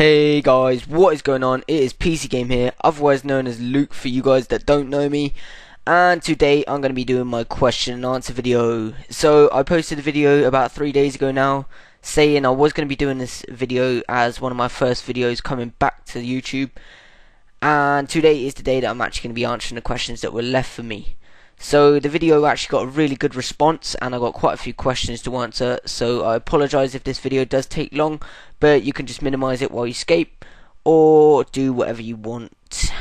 Hey guys, what is going on? It is PC Game here, otherwise known as Luke for you guys that don't know me. And today I'm going to be doing my question and answer video. So I posted a video about 3 days ago now, saying I was going to be doing this video as one of my first videos coming back to YouTube. And today is the day that I'm actually going to be answering the questions that were left for me. So the video actually got a really good response and I got quite a few questions to answer, so I apologise if this video does take long, but you can just minimise it while you escape or do whatever you want.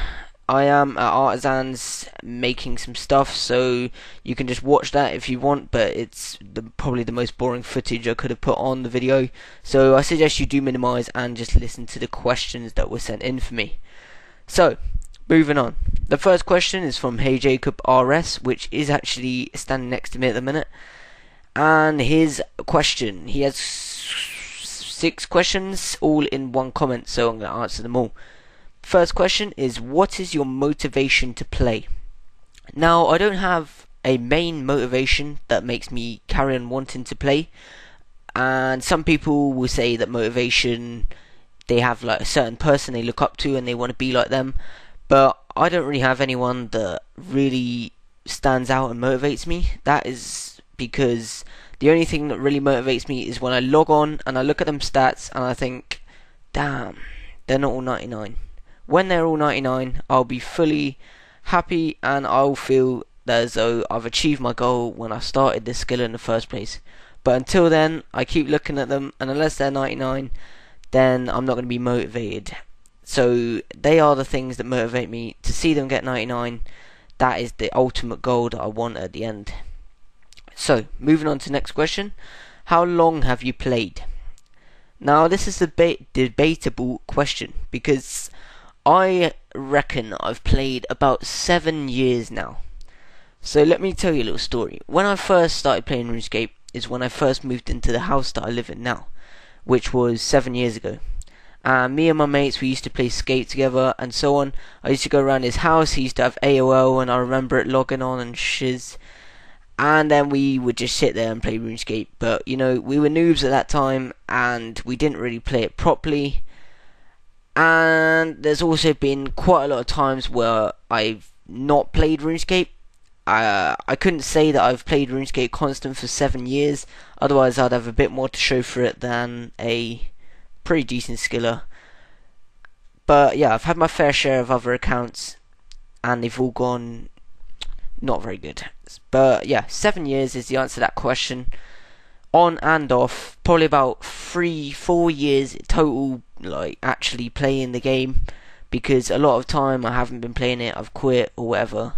I am at Artisan's making some stuff, so you can just watch that if you want, but it's probably the most boring footage I could have put on the video, so I suggest you do minimise and just listen to the questions that were sent in for me. So moving on. The first question is from Hey Jacob RS, which is actually standing next to me at the minute. And his question, he has 6 questions all in one comment, so I'm going to answer them all. First question is, what is your motivation to play? Now, I don't have a main motivation that makes me carry on wanting to play. And some people will say that motivation, they have like a certain person they look up to and they want to be like them. But I don't really have anyone that really stands out and motivates me. That is because the only thing that really motivates me is when I log on and I look at them stats and I think, damn, they're not all 99. When they're all 99, I'll be fully happy and I'll feel as though I've achieved my goal when I started this skill in the first place. But until then, I keep looking at them, and unless they're 99, then I'm not going to be motivated. So they are the things that motivate me. To see them get 99, that is the ultimate goal that I want at the end. So moving on to the next question. How long have you played? Now this is a debatable question, because I reckon I've played about 7 years now. So let me tell you a little story. When I first started playing Runescape is when I first moved into the house that I live in now, which was 7 years ago. Me and my mates, we used to play skate together and so on. I used to go around his house. He used to have AOL and I remember it logging on and shiz. And then we would just sit there and play RuneScape. But you know, we were noobs at that time and we didn't really play it properly. And there's also been quite a lot of times where I've not played RuneScape. I couldn't say that I've played RuneScape constant for 7 years. Otherwise I'd have a bit more to show for it than a pretty decent skiller. But yeah, I've had my fair share of other accounts and they've all gone not very good. But yeah, 7 years is the answer to that question. On and off, probably about 3-4 years total, like actually playing the game, because a lot of time I haven't been playing it, I've quit or whatever.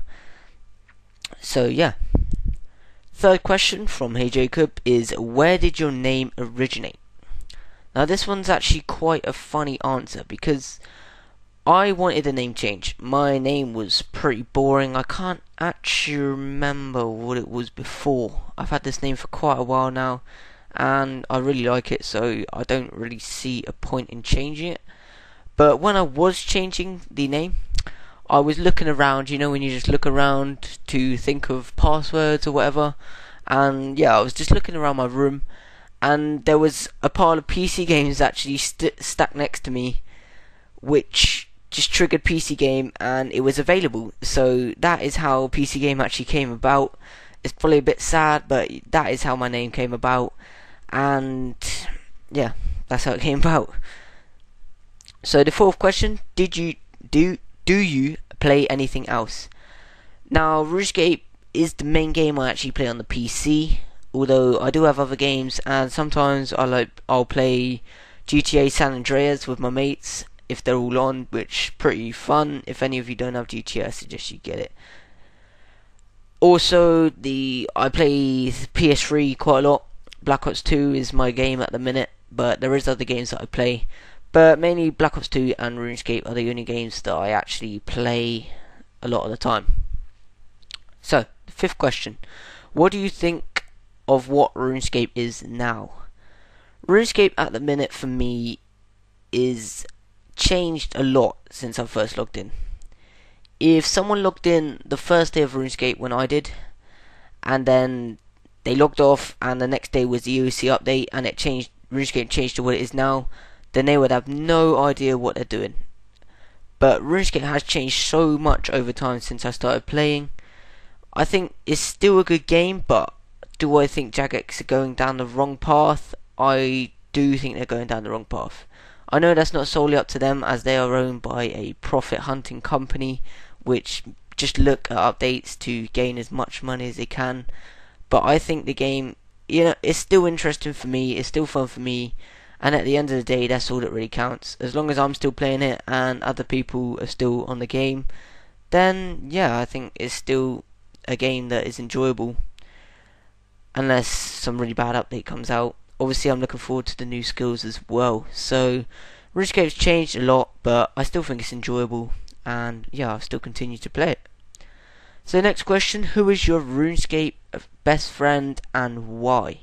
So yeah. Third question from Hey Jacob is, where did your name originate? Now this one's actually quite a funny answer, because I wanted a name change. My name was pretty boring. I can't actually remember what it was before. I've had this name for quite a while now and I really like it, so I don't really see a point in changing it. But when I was changing the name, I was looking around, you know, when you just look around to think of passwords or whatever. And yeah, I was just looking around my room and there was a pile of PC games actually stacked next to me, which just triggered PC Game and it was available. So that is how PC Game actually came about. It's probably a bit sad, but that is how my name came about. And yeah, that's how it came about. So the fourth question, do you play anything else? Now RuneScape is the main game I actually play on the PC. Although I do have other games, and sometimes I'll play GTA San Andreas with my mates if they're all on, which pretty fun. If any of you don't have GTA, I suggest you get it. Also, I play PS3 quite a lot. Black Ops 2 is my game at the minute, but there is other games that I play. But mainly Black Ops 2 and RuneScape are the only games that I actually play a lot of the time. So, the fifth question. What do you think of what RuneScape is now? RuneScape at the minute for me is changed a lot since I first logged in. If someone logged in the first day of RuneScape when I did, and then they logged off and the next day was the EOC update and it changed, RuneScape changed to what it is now, then they would have no idea what they're doing. But RuneScape has changed so much over time since I started playing. I think it's still a good game, but do I think Jagex are going down the wrong path? I do think they're going down the wrong path. I know that's not solely up to them, as they are owned by a profit hunting company which just look at updates to gain as much money as they can. But I think the game, it's still interesting for me, it's still fun for me, and at the end of the day, that's all that really counts. As long as I'm still playing it and other people are still on the game, then yeah, I think it's still a game that is enjoyable, unless some really bad update comes out. Obviously, I'm looking forward to the new skills as well. So RuneScape's changed a lot, but I still think it's enjoyable, and yeah, I'll still continue to play it. So next question, who is your RuneScape best friend and why?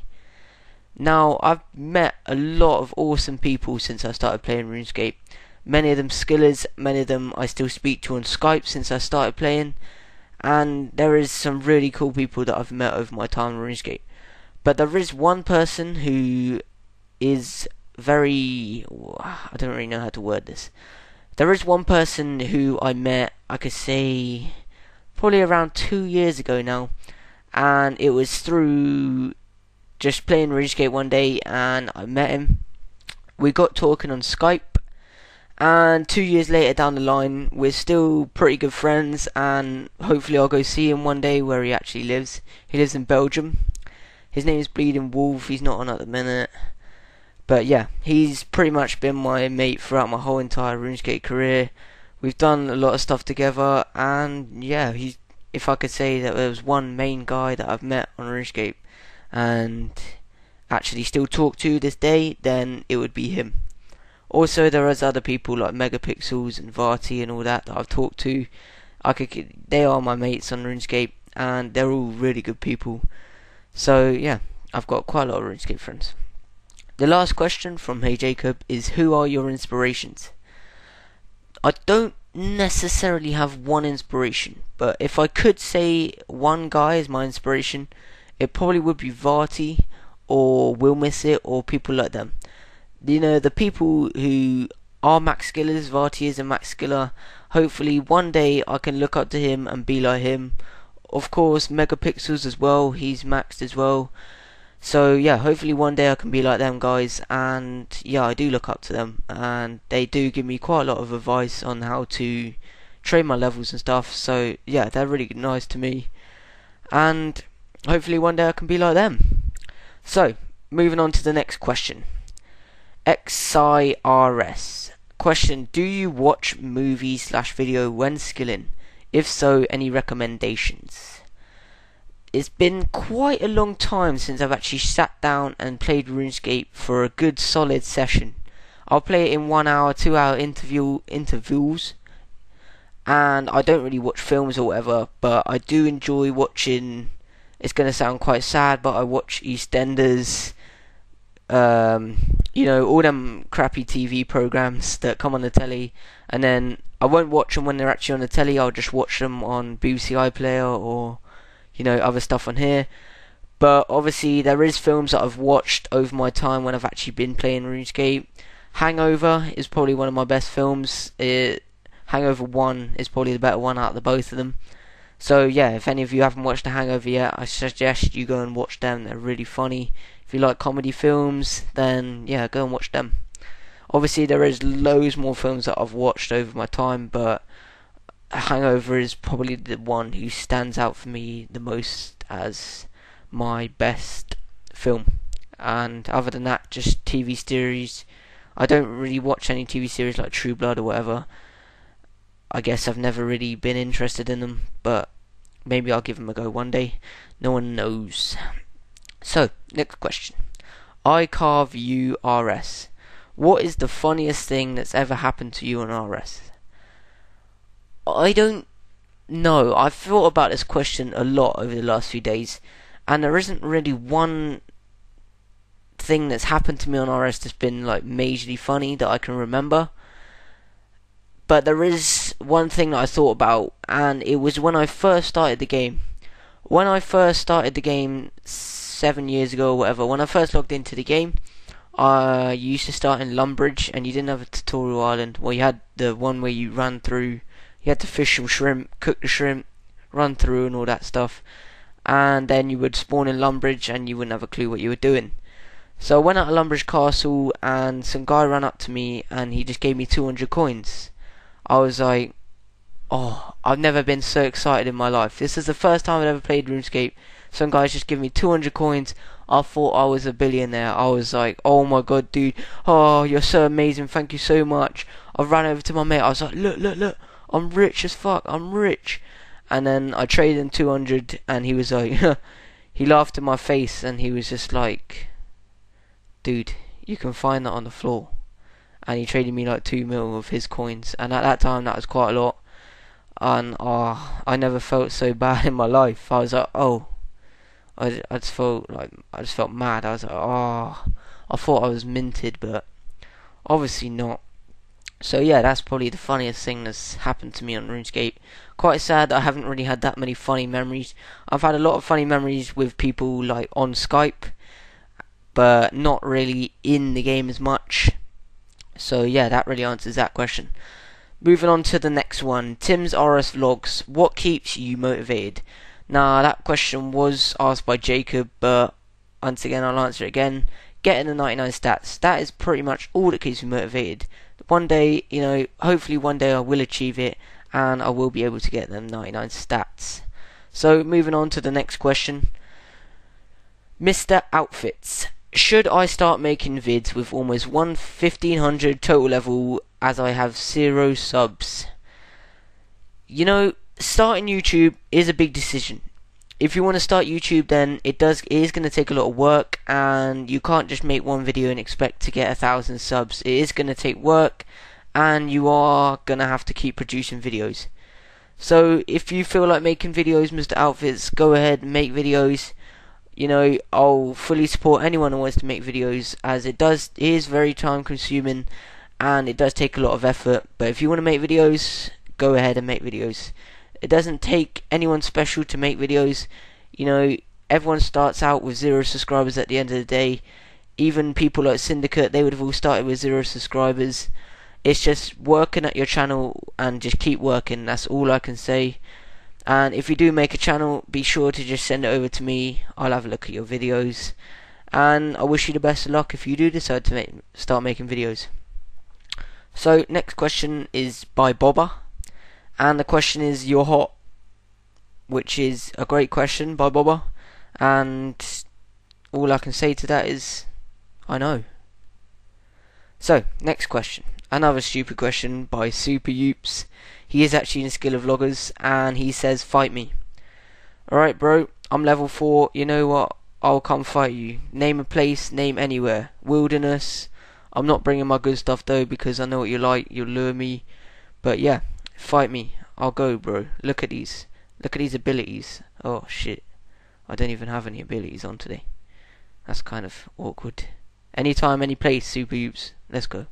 Now, I've met a lot of awesome people since I started playing RuneScape. Many of them skillers, many of them I still speak to on Skype since I started playing. And there is some really cool people that I've met over my time in RuneScape. But there is one person who is very... I don't really know how to word this. There is one person who I met, I could say, probably around 2 years ago now. And it was through just playing RuneScape one day, and I met him. We got talking on Skype, and 2 years later down the line, we're still pretty good friends, and hopefully I'll go see him one day where he actually lives. He lives in Belgium. His name is Bleeding Wolf. He's not on at the minute. But yeah, he's pretty much been my mate throughout my whole entire RuneScape career. We've done a lot of stuff together, and yeah, if I could say that there was one main guy that I've met on RuneScape and actually still talk to this day, then it would be him. Also, there is other people like Megapixels and Varty and all that I've talked to. They are my mates on RuneScape, and they're all really good people. So yeah, I've got quite a lot of RuneScape friends. The last question from Hey Jacob is, who are your inspirations? I don't necessarily have one inspiration, but if I could say one guy is my inspiration, it probably would be Varty or Will Miss It or people like them. The people who are max skillers. Varty is a max skiller. Hopefully one day I can look up to him and be like him. Of course, Megapixels as well, he's maxed as well. So yeah, hopefully one day I can be like them guys, and yeah, I do look up to them, and they do give me quite a lot of advice on how to train my levels and stuff. So yeah, they're really nice to me, and hopefully one day I can be like them. So moving on to the next question. XIRS question: do you watch movies/video when skilling? If so, any recommendations? It's been quite a long time since I've actually sat down and played RuneScape for a good solid session. I'll play it in 1 hour, 2 hour intervals, and I don't really watch films or whatever, but I do enjoy watching. It's going to sound quite sad, but I watch EastEnders, all them crappy TV programs that come on the telly, and then I won't watch them when they're actually on the telly. I'll just watch them on BBC iPlayer or other stuff on here. But obviously there is films that I've watched over my time when I've actually been playing RuneScape. Hangover is probably one of my best films. Hangover 1 is probably the better one out of the both of them. So yeah, if any of you haven't watched The Hangover yet, I suggest you go and watch them. They're really funny. If you like comedy films, then yeah, go and watch them. Obviously there is loads more films that I've watched over my time, but Hangover is probably the one who stands out for me the most as my best film. And other than that, just TV series. I don't really watch any TV series like True Blood or whatever. I guess I've never really been interested in them, but maybe I'll give them a go one day. No one knows. So, next question. I carve you RS. What is the funniest thing that's ever happened to you on RS? I don't know. I've thought about this question a lot over the last few days, and there isn't really one thing that's happened to me on RS that's been like majorly funny that I can remember. But there is one thing that I thought about, and it was when I first started the game. When I first started the game 7 years ago or whatever, when I first logged into the game, you used to start in Lumbridge, and you didn't have a tutorial island. Well, you had the one where you ran through. You had to fish some shrimp, cook the shrimp, run through, and all that stuff. And then you would spawn in Lumbridge, and you wouldn't have a clue what you were doing. So I went out of Lumbridge Castle, and some guy ran up to me, and he just gave me 200 coins. I was like, oh, I've never been so excited in my life. This is the first time I've ever played RuneScape. Some guys just give me 200 coins. I thought I was a billionaire. I was like, oh my god, dude. Oh, you're so amazing. Thank you so much. I ran over to my mate. I was like, look, look, look. I'm rich as fuck. I'm rich. And then I traded him 200, and he was like, he laughed in my face, and he was just like, dude, you can find that on the floor. And he traded me like 2 mil of his coins. And at that time, that was quite a lot. And I never felt so bad in my life. I was like, oh. I just felt mad. I was like, oh, I thought I was minted, but obviously not. So yeah, that's probably the funniest thing that's happened to me on RuneScape. Quite sad that I haven't really had that many funny memories. I've had a lot of funny memories with people like on Skype, but not really in the game as much. So yeah, that really answers that question. Moving on to the next one. Tim's RS Vlogs. What keeps you motivated? Now, that question was asked by Jacob, but once again, I'll answer it again. Getting the 99 stats. That is pretty much all that keeps me motivated. One day, you know, hopefully one day I will achieve it, and I will be able to get them 99 stats. So, moving on to the next question. Mr. Outfits. Should I start making vids with almost 1500 total level as I have 0 subs? You know, starting YouTube is a big decision. If you want to start YouTube, then it is going to take a lot of work, and you can't just make one video and expect to get 1,000 subs. It is going to take work, and you are going to have to keep producing videos. So if you feel like making videos, Mr. Outfits, go ahead and make videos. You know, I'll fully support anyone who wants to make videos, as it is very time consuming, and it does take a lot of effort. But if you want to make videos, go ahead and make videos. It doesn't take anyone special to make videos. You know, everyone starts out with 0 subscribers at the end of the day. Even people like Syndicate, they would have all started with 0 subscribers. It's just working at your channel and just keep working. That's all I can say. And if you do make a channel, be sure to just send it over to me. I'll have a look at your videos. And I wish you the best of luck if you do decide to start making videos. So, next question is by Bobba. And the question is, you're hot, which is a great question by Bobba, and all I can say to that is, I know. So, next question, another stupid question by Super Youps. He is actually in Skill of Vloggers, and he says, fight me. Alright bro, I'm level 4, you know what, I'll come fight you. Name a place, name anywhere. Wilderness. I'm not bringing my good stuff though, because I know what you like, you'll lure me. But yeah. Fight me. I'll go, bro. Look at these. Look at these abilities. Oh, shit. I don't even have any abilities on today. That's kind of awkward. Anytime, any place, Super Oops. Let's go.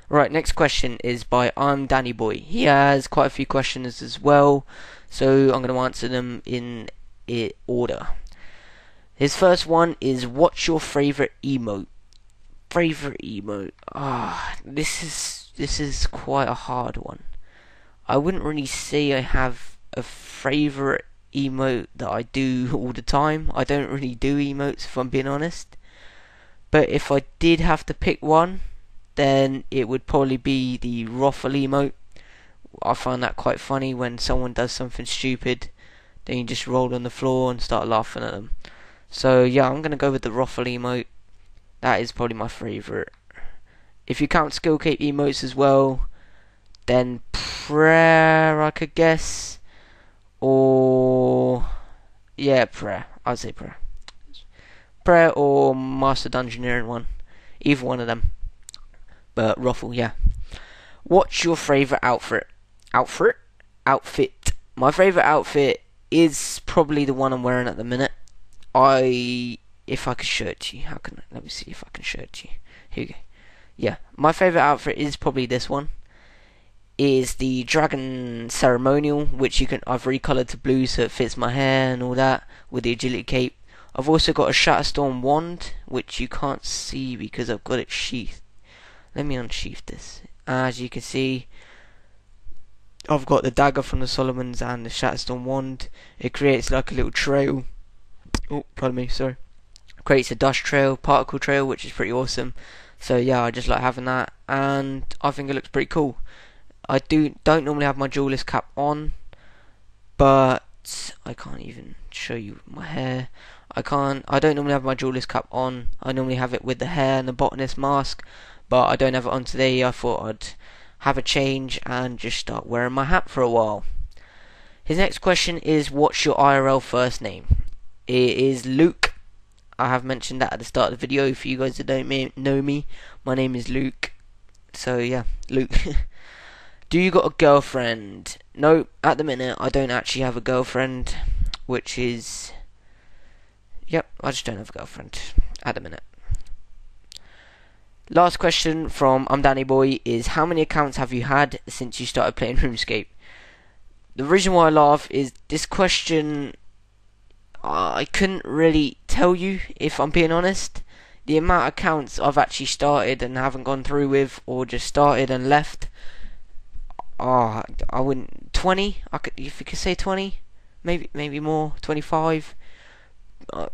Right, next question is by I'm Danny Boy. He has quite a few questions as well, so I'm going to answer them in order. His first one is, what's your favourite emote? Favourite emote? This is quite a hard one. I wouldn't really say I have a favourite emote that I do all the time. I don't really do emotes, if I'm being honest. But if I did have to pick one, then it would probably be the Ruffle emote. I find that quite funny when someone does something stupid, then you just roll on the floor and start laughing at them. So yeah, I'm going to go with the Ruffle emote. That is probably my favourite. If you count skill cape emotes as well, then prayer, I could guess, or yeah, prayer. I'd say prayer or master dungeoneering one, either one of them. But Ruffle, yeah. What's your favourite outfit? Outfit. My favourite outfit is probably the one I'm wearing at the minute. If I could show it to you, let me see if I can show it to you. Here we go. Yeah, my favourite outfit is probably this one. Is the Dragon Ceremonial, which I've recolored to blue so it fits my hair and all that, with the agility cape. I've also got a Shatterstorm wand, which you can't see because I've got it sheathed. Let me unsheath this. As you can see, I've got the dagger from the Solomons and the Shatterstorm wand. It creates like a little trail. Oh, pardon me, sorry. Creates a dust trail, particle trail, which is pretty awesome. So yeah, I just like having that, and I think it looks pretty cool. I don't normally have my jeweller's cap on, but I can't even show you my hair. I don't normally have my jeweller's cap on. I normally have it with the hair and the botanist mask, but I don't have it on today. I thought I'd have a change and just start wearing my hat for a while. His next question is, what's your IRL first name? It is Luke. I have mentioned that at the start of the video. For you guys that don't know me, my name is Luke. So yeah, Luke. Do you got a girlfriend? No, at the minute I don't actually have a girlfriend, which is... Yep, I just don't have a girlfriend at the minute. Last question from I'm Danny Boy is, how many accounts have you had since you started playing RuneScape? The reason why I laugh is this question, I couldn't really tell you, if I'm being honest. The amount of accounts I've actually started and haven't gone through with, or just started and left, I wouldn't... 20? If you could say 20, maybe more. 25. I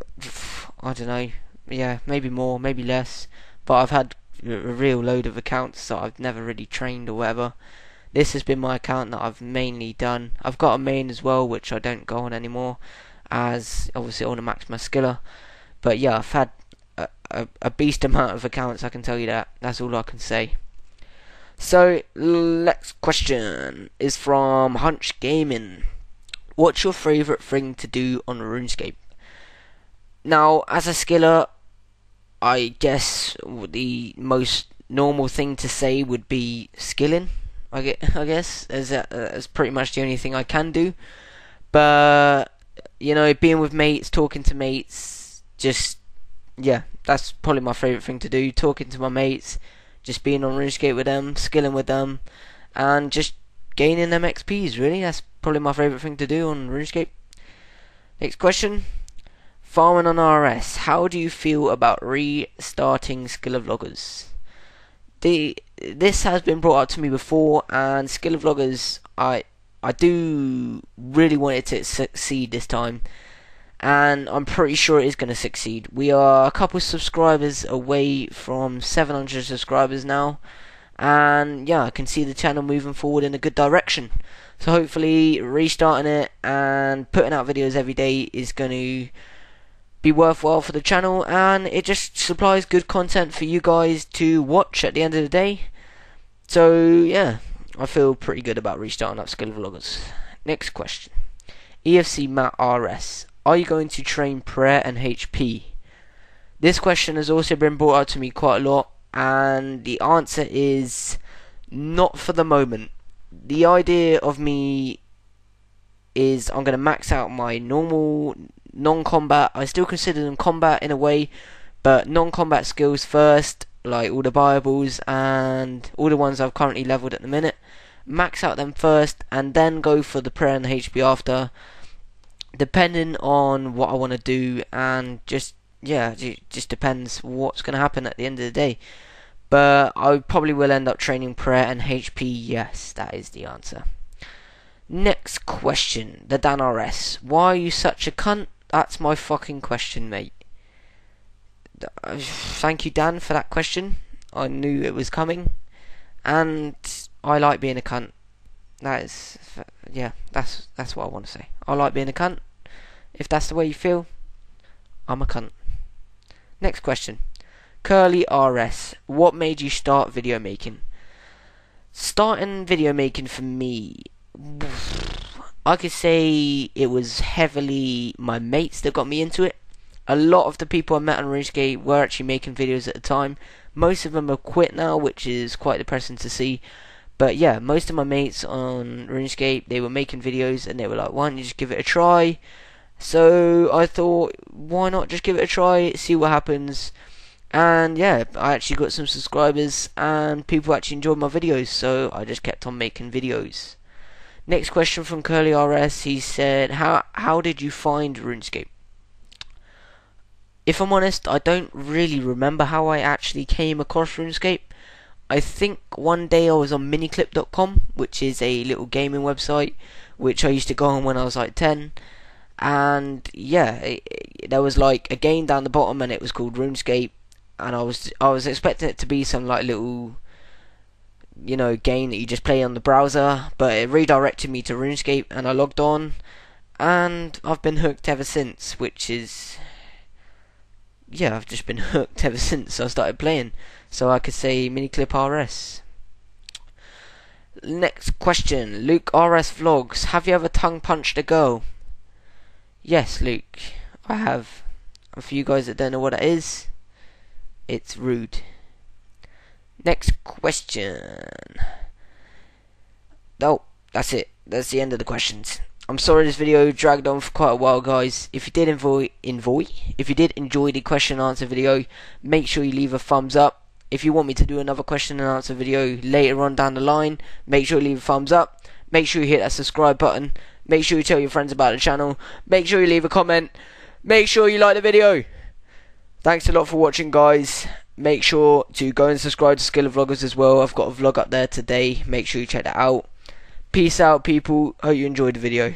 don't know. Yeah, maybe more, maybe less. But I've had a real load of accounts that I've never really trained or whatever. This has been my account that I've mainly done. I've got a main as well, which I don't go on anymore, as obviously I want to max my skiller. But yeah, I've had a beast amount of accounts, I can tell you that. That's all I can say. So, next question is from Hunch Gaming. What's your favourite thing to do on RuneScape? Now, as a skiller, I guess the most normal thing to say would be skilling. I guess as pretty much the only thing I can do. But you know, being with mates, talking to mates, just yeah, that's probably my favourite thing to do. Talking to my mates, just being on RuneScape with them, skilling with them, and just gaining them XPs. Really, that's probably my favourite thing to do on RuneScape. Next question. Farming on RS. How do you feel about restarting Skiller Vloggers? This has been brought up to me before, and Skiller Vloggers, I do really want it to succeed this time, and I'm pretty sure it is going to succeed. We are a couple subscribers away from 700 subscribers now, and yeah, I can see the channel moving forward in a good direction. So hopefully restarting it and putting out videos every day is going to be worthwhile for the channel, and it just supplies good content for you guys to watch at the end of the day. So yeah, I feel pretty good about restarting up Skiller Vloggers. Next question. EFC Matt RS. Are you going to train prayer and HP? This question has also been brought up to me quite a lot, and the answer is not for the moment. The idea of me is I'm going to max out my normal non-combat, I still consider them combat in a way, but non-combat skills first, like all the Bibles and all the ones I've currently leveled at the minute. Max out them first and then go for the prayer and the HP after, depending on what I want to do, and just yeah, it just depends what's going to happen at the end of the day. But I probably will end up training prayer and HP, yes, that is the answer. Next question, the Dan RS. Why are you such a cunt? That's my fucking question, mate. Thank you, Dan, for that question. I knew it was coming, and I like being a cunt. That is, yeah, that's what I want to say. I like being a cunt. If that's the way you feel, I'm a cunt. Next question, Curly RS. What made you start video making? Starting video making for me, I could say it was heavily my mates that got me into it. A lot of the people I met on RuneScape were actually making videos at the time. Most of them have quit now, which is quite depressing to see. But yeah, most of my mates on RuneScape, they were making videos and they were like, why don't you just give it a try? So I thought, why not just give it a try, see what happens. And yeah, I actually got some subscribers and people actually enjoyed my videos, so I just kept on making videos. Next question from Curly RS. He said, how did you find RuneScape? if I'm honest, I don't really remember how I actually came across RuneScape. I think one day I was on miniclip.com, which is a little gaming website which I used to go on when I was like 10. And yeah, there was like a game down the bottom and it was called RuneScape, and I was expecting it to be some like little, you know, game that you just play on the browser, but it redirected me to RuneScape and I logged on and I've been hooked ever since, which is, yeah, I've just been hooked ever since I started playing. So I could say miniclip RS. Next question, Luke RS Vlogs. Have you ever tongue punched a girl? Yes, Luke, I have. And for you guys that don't know what it is, it's rude. Next question. Oh, that's it. That's the end of the questions. I'm sorry this video dragged on for quite a while, guys. If you did enjoy the question and answer video, make sure you leave a thumbs up. If you want me to do another question and answer video later on down the line, make sure you leave a thumbs up. Make sure you hit that subscribe button. Make sure you tell your friends about the channel. Make sure you leave a comment. Make sure you like the video. Thanks a lot for watching, guys. Make sure to go and subscribe to Skiller Vloggers as well. I've got a vlog up there today. Make sure you check that out. Peace out, people. Hope you enjoyed the video.